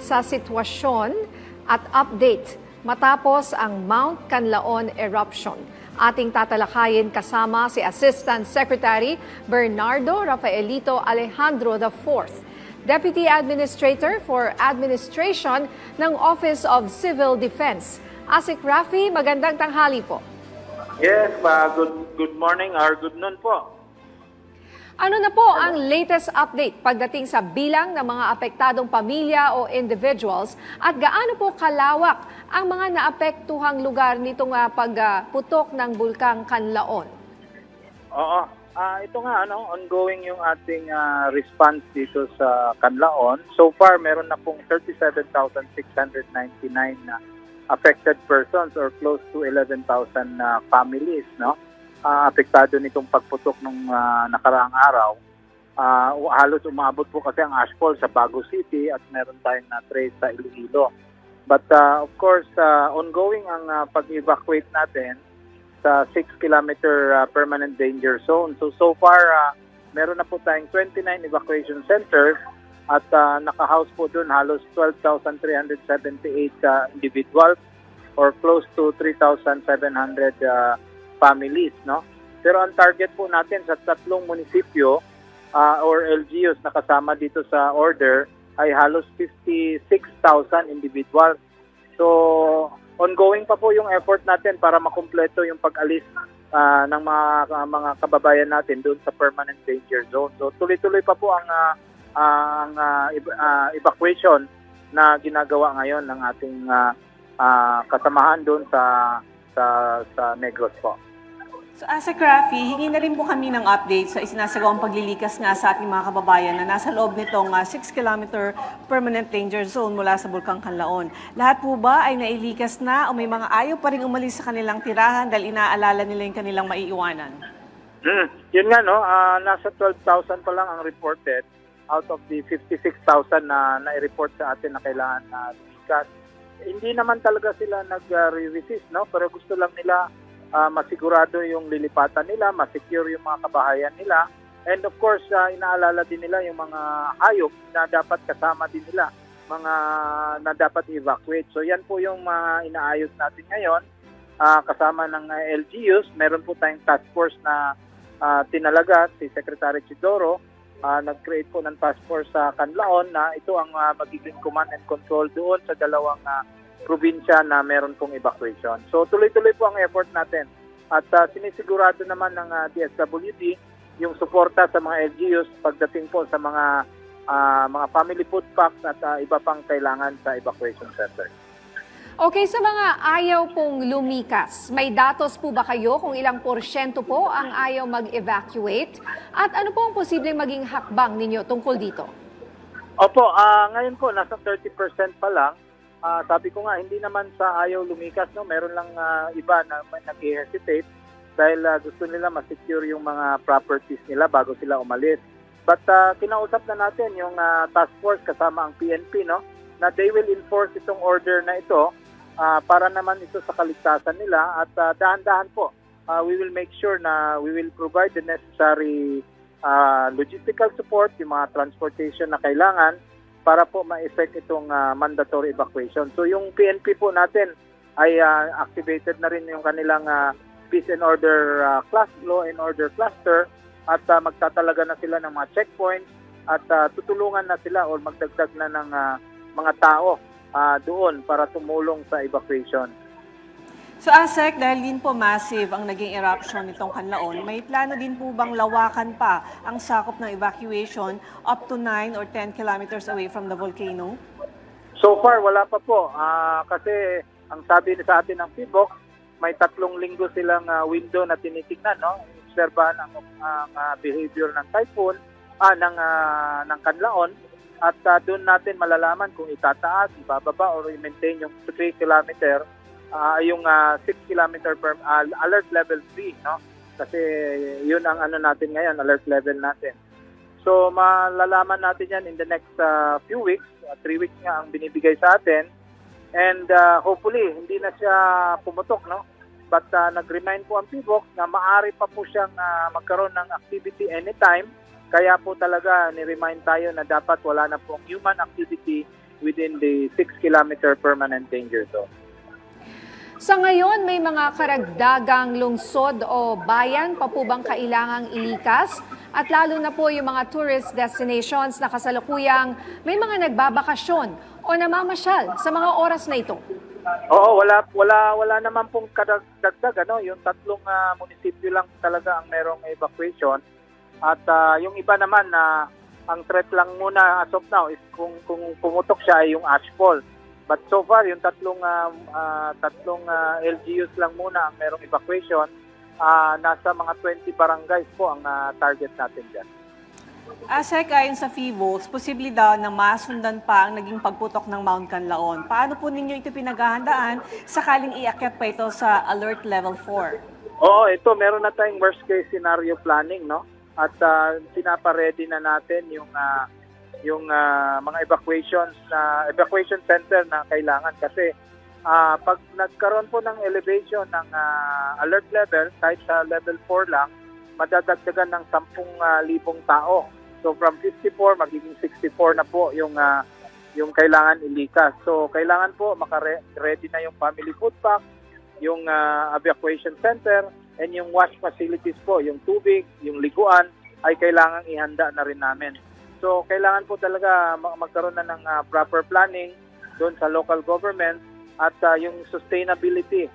sa sitwasyon at update matapos ang Mount Canlaon eruption. Ating tatalakayin kasama si Assistant Secretary Bernardo Rafaelito Alejandro IV, Deputy Administrator for Administration ng Office of Civil Defense. Asik Rafi, magandang tanghali po. Yes, good morning or good noon po. Ano na po ang latest update pagdating sa bilang ng mga apektadong pamilya o individuals at gaano po kalawak ang mga naapektuhang lugar nitong pagputok ng Bulkang Canlaon? Oo, ito nga ongoing yung ating response dito sa Canlaon. So far, meron na pong 37,699 na affected persons or close to 11,000 families, no? Apektado nitong pagputok ng nakaraang araw. Halos umabot po kasi ang ashfall sa Bago City at meron tayong na-trace sa Iloilo. But of course, ongoing ang pag-evacuate natin sa 6-kilometer permanent danger zone. So far, meron na po tayong 29 evacuation centers at naka-house po doon halos 12,378 individuals or close to 3,700 families, no? Pero ang target po natin sa tatlong munisipyo or LGUs na kasama dito sa order ay halos 56,000 individuals. So, ongoing pa po yung effort natin para makumpleto yung pag-alis ng mga kababayan natin doon sa permanent danger zone. So, tuloy-tuloy pa po ang evacuation na ginagawa ngayon ng ating kasamahan doon sa Negros po. So, Asik Rafi, hingi na rin po kami ng update sa isinasagawang paglilikas nga sa ating mga kababayan na nasa loob nitong 6-kilometer permanent danger zone mula sa Bulkang Canlaon. Lahat po ba ay nailikas na o may mga ayaw pa rin umalis sa kanilang tirahan dahil inaalala nila yung kanilang maiiwanan? Yun nga, no? Nasa 12,000 pa lang ang reported out of the 56,000 na nai-report sa atin na kailangan na lumikas. Hindi naman talaga sila nag-resist, no? Pero gusto lang nila masigurado yung lilipatan nila, masecure yung mga kabahayan nila. And of course, inaalala din nila yung mga hayop na dapat kasama din nila, mga na dapat evacuate. So yan po yung mga inaayos natin ngayon. Kasama ng LGUs, meron po tayong task force na tinalaga si Secretary Chidoro. Nag-create po ng task force sa Canlaon na ito ang magiging command and control doon sa dalawang probinsya na meron pong evacuation. So tuloy-tuloy po ang effort natin. At sinisigurado naman ng DSWD yung suporta sa mga LGUs pagdating po sa mga family food packs at iba pang kailangan sa evacuation center. Okay, sa mga ayaw pong lumikas, may datos po ba kayo kung ilang porsyento po ang ayaw mag-evacuate? At ano po ang posibleng maging hakbang ninyo tungkol dito? Opo, ngayon po nasa 30% pa lang. Sabi ko nga, hindi naman sa ayaw lumikas, no? Meron lang iba na nag-hesitate dahil gusto nila ma-secure yung mga properties nila bago sila umalis. But kinausap na natin yung task force kasama ang PNP, no? Na they will enforce itong order na ito para naman ito sa kaligtasan nila at dahan-dahan po. We will make sure na we will provide the necessary logistical support, yung mga transportation na kailangan para po ma-effect itong mandatory evacuation. So yung PNP po natin ay activated na rin yung kanilang peace and order law and order cluster at magtatalaga na sila ng mga checkpoints at tutulungan na sila o magdagdag na ng mga tao doon para tumulong sa evacuation. So, Asik, dahil din po massive ang naging eruption nitong Canlaon, may plano din po bang lawakan pa ang sakop ng evacuation up to 9 or 10 kilometers away from the volcano? So far, wala pa po. Kasi ang sabi sa atin ng PBOK, may 3 linggo silang window na tinitingnan, no? Obserbahan ang behavior ng typhoon, ng Canlaon. At doon natin malalaman kung itataas, ibababa, or i-maintain yung 3 kilometer yung 6-kilometer per alert level 3, no? Kasi yun ang natin ngayon, alert level natin. So malalaman natin yan in the next few weeks, 3 weeks nga ang binibigay sa atin. And hopefully hindi na siya pumutok, no? But nag-remind po ang PBOK na maaari pa po siyang magkaroon ng activity anytime. Kaya po talaga ni-remind tayo na dapat wala na pong human activity within the 6-kilometer permanent danger zone. Sa ngayon, may mga karagdagang lungsod o bayan pa po bang kailangang ilikas? At lalo na po yung mga tourist destinations na kasalukuyang may mga nagbabakasyon o namamasyal sa mga oras na ito. Oo, wala naman pong kadagdag, ano, yung 3 munisipyo lang talaga ang merong evacuation. At yung iba naman na ang threat lang muna as of now is kung pumutok siya ay yung ashfall. But so far, yung tatlong LGUs lang muna ang merong evacuation. Nasa mga 20 barangays po ang target natin dyan. Asek, ayon sa FIVOLS, posible daw na masundan pa ang naging pagputok ng Mount Canlaon. Paano po ninyo ito pinaghahandaan sakaling iakyat pa ito sa Alert Level 4? Oo, ito meron na tayong worst case scenario planning, no? At pinapa-ready na natin yung mga evacuation center na kailangan kasi pag nagkaroon po ng elevation ng alert level kahit sa level 4 lang, madadagdagan ng 10,000 tao. So from 54 magiging 64 na po yung kailangan ilikas. So kailangan po maka-ready na yung family food pack, yung evacuation center, and yung wash facilities po, yung tubig, yung liguan ay kailangan ihanda na rin namin. So kailangan po talaga magkaroon na ng proper planning doon sa local government at yung sustainability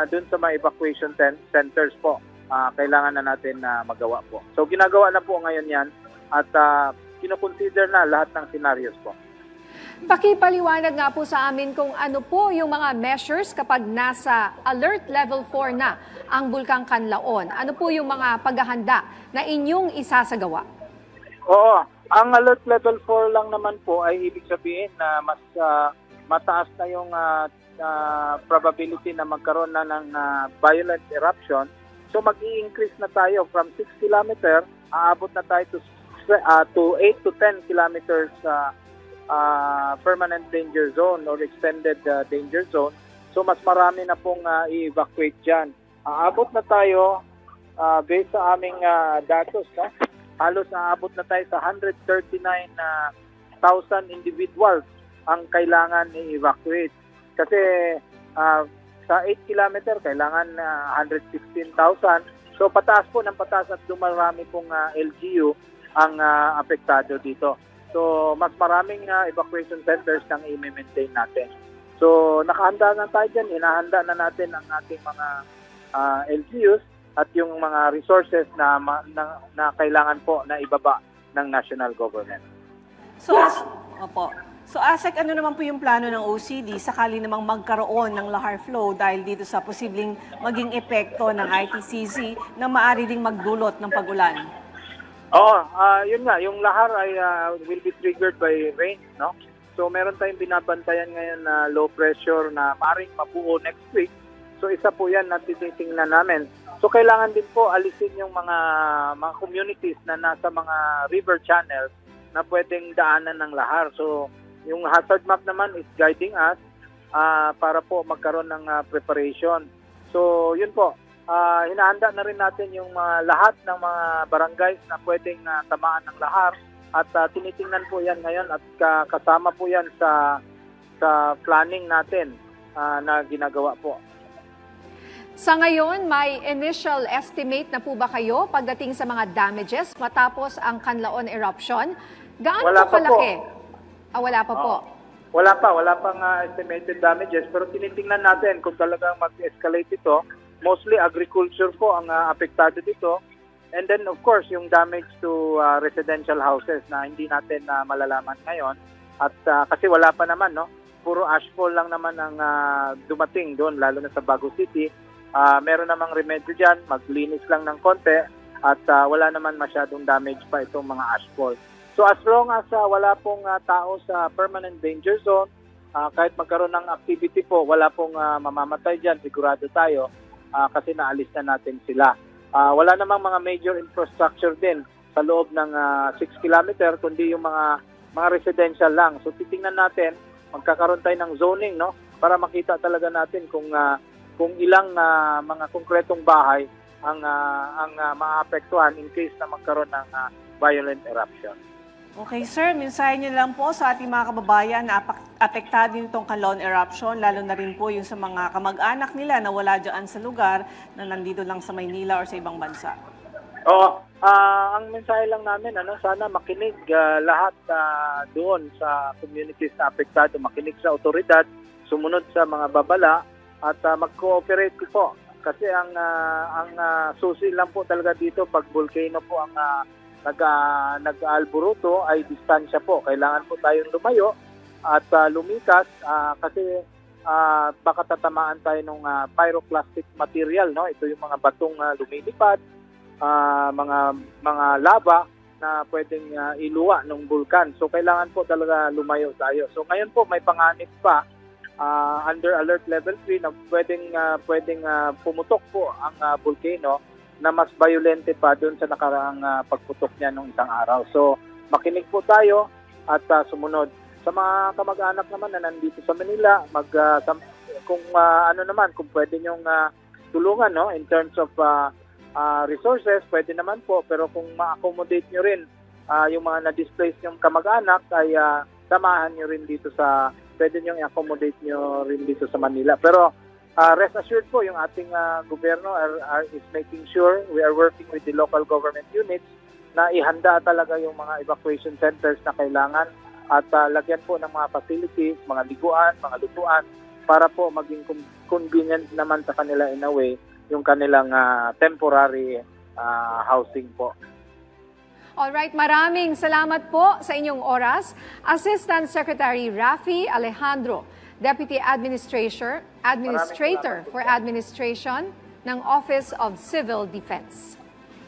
doon sa mga evacuation centers po. Kailangan na natin magawa po. So ginagawa na po ngayon yan at kinoconsider na lahat ng scenarios po. Pakipaliwanag nga po sa amin kung ano po yung mga measures kapag nasa alert level 4 na ang Bulkang Canlaon. Ano po yung mga paghahanda na inyong isasagawa? Oo, ang alert level 4 lang naman po ay ibig sabihin na mas mataas na yung probability na magkaroon na ng violent eruption. So mag-i-increase na tayo from 6 kilometer, aabot na tayo to 8 to 10 kilometers permanent danger zone or extended danger zone. So mas marami na pong i-evacuate dyan. Aabot na tayo, based sa aming datos, no? Halos aabot na tayo sa 139,000 individuals ang kailangan i-evacuate. Kasi sa 8 kilometer, kailangan 116,000. So pataas po ng pataas at dumarami pong LGU ang apektado dito. So mas maraming evacuation centers nang i-maintain natin. So nakahanda na tayo dyan, inahanda na natin ang ating mga LGUs at yung mga resources na kailangan po na ibaba ng national government. So, Asek, ano naman po yung plano ng OCD sakali namang magkaroon ng lahar flow dahil dito sa posibleng maging epekto ng ITCZ na maaari ding magdulot ng pag-ulan? Oo, yun nga, yung lahar ay will be triggered by rain, no? So meron tayong binabantayan ngayon na low pressure na maaaring mabuo next week. So isa po yan na tinitingnan namin. So kailangan din po alisin yung mga communities na nasa mga river channels na pwedeng daanan ng lahar. So yung hazard map naman is guiding us para po magkaroon ng preparation. So yun po, hinahanda na rin natin yung lahat ng mga barangays na pwedeng tamaan ng lahar at tinitingnan po yan ngayon at kasama po yan sa planning natin na ginagawa po. Sa ngayon, may initial estimate na po ba kayo pagdating sa mga damages matapos ang Canlaon eruption? Gaano Wala po pa kalaki? po. Wala pa po. Wala pang estimated damages pero tinitingnan natin kung talagang mag-escalate ito. Mostly agriculture po ang apektado dito. And then of course, yung damage to residential houses na hindi natin malalaman ngayon. At kasi wala pa naman, no? Puro ashfall lang naman ang dumating doon, lalo na sa Baguio City. Meron namang remedyo dyan, maglinis lang ng konti at wala naman masyadong damage pa itong mga ashfall. So as long as wala pong tao sa permanent danger zone, kahit magkaroon ng activity po, wala pong mamamatay dyan, sigurado tayo kasi naalis na natin sila. Wala namang mga major infrastructure din sa loob ng 6 kilometer, kundi yung mga residential lang. So titingnan natin, magkakaroon tayo ng zoning, no, para makita talaga natin kung ilang mga konkretong bahay ang maapektuhan in case na magkaroon ng violent eruption. Okay, sir. Mensahe niyo lang po sa ating mga kababayan na apektado nitong Canlaon eruption, lalo na rin po yung sa mga kamag-anak nila na wala dyan sa lugar na nandito lang sa Maynila or sa ibang bansa. Oo, ang mensahe lang namin, sana makinig lahat doon sa communities na apektado, makinig sa otoridad, sumunod sa mga babala at mag-cooperate po. Kasi ang susi lang po talaga dito pag volcano po ang nag-aalburuto ay distansya po. Kailangan po tayong lumayo at lumikas kasi baka tatamaan tayo ng pyroclastic material, no? Ito yung mga batong lumilipad, mga lava na pwedeng iluwa ng bulkan. So kailangan po talaga lumayo tayo. So ngayon po may panganib pa under alert level 3 na pwedeng pumutok po ang volcano na mas violente pa doon sa nakaraang pagputok niya nung isang araw. So makinig po tayo at sumunod. Sa mga kamag-anak naman na nandito sa Manila, kung kung pwede niyong tulungan, no, in terms of resources, pwede naman po, pero kung ma-accommodate nyo rin yung mga na-displace yung kamag-anak, ay samahan nyo rin dito pwede nyo i-accommodate nyo rin dito sa Manila. Pero rest assured po, yung ating gobyerno is making sure we are working with the local government units na ihanda talaga yung mga evacuation centers na kailangan at lagyan po ng mga facilities, mga liguan, mga lutuan para po maging convenient naman sa kanila in a way yung kanilang temporary housing po. Alright, maraming salamat po sa inyong oras. Assistant Secretary Raffy Alejandro, Deputy Administrator for Administration ng Office of Civil Defense.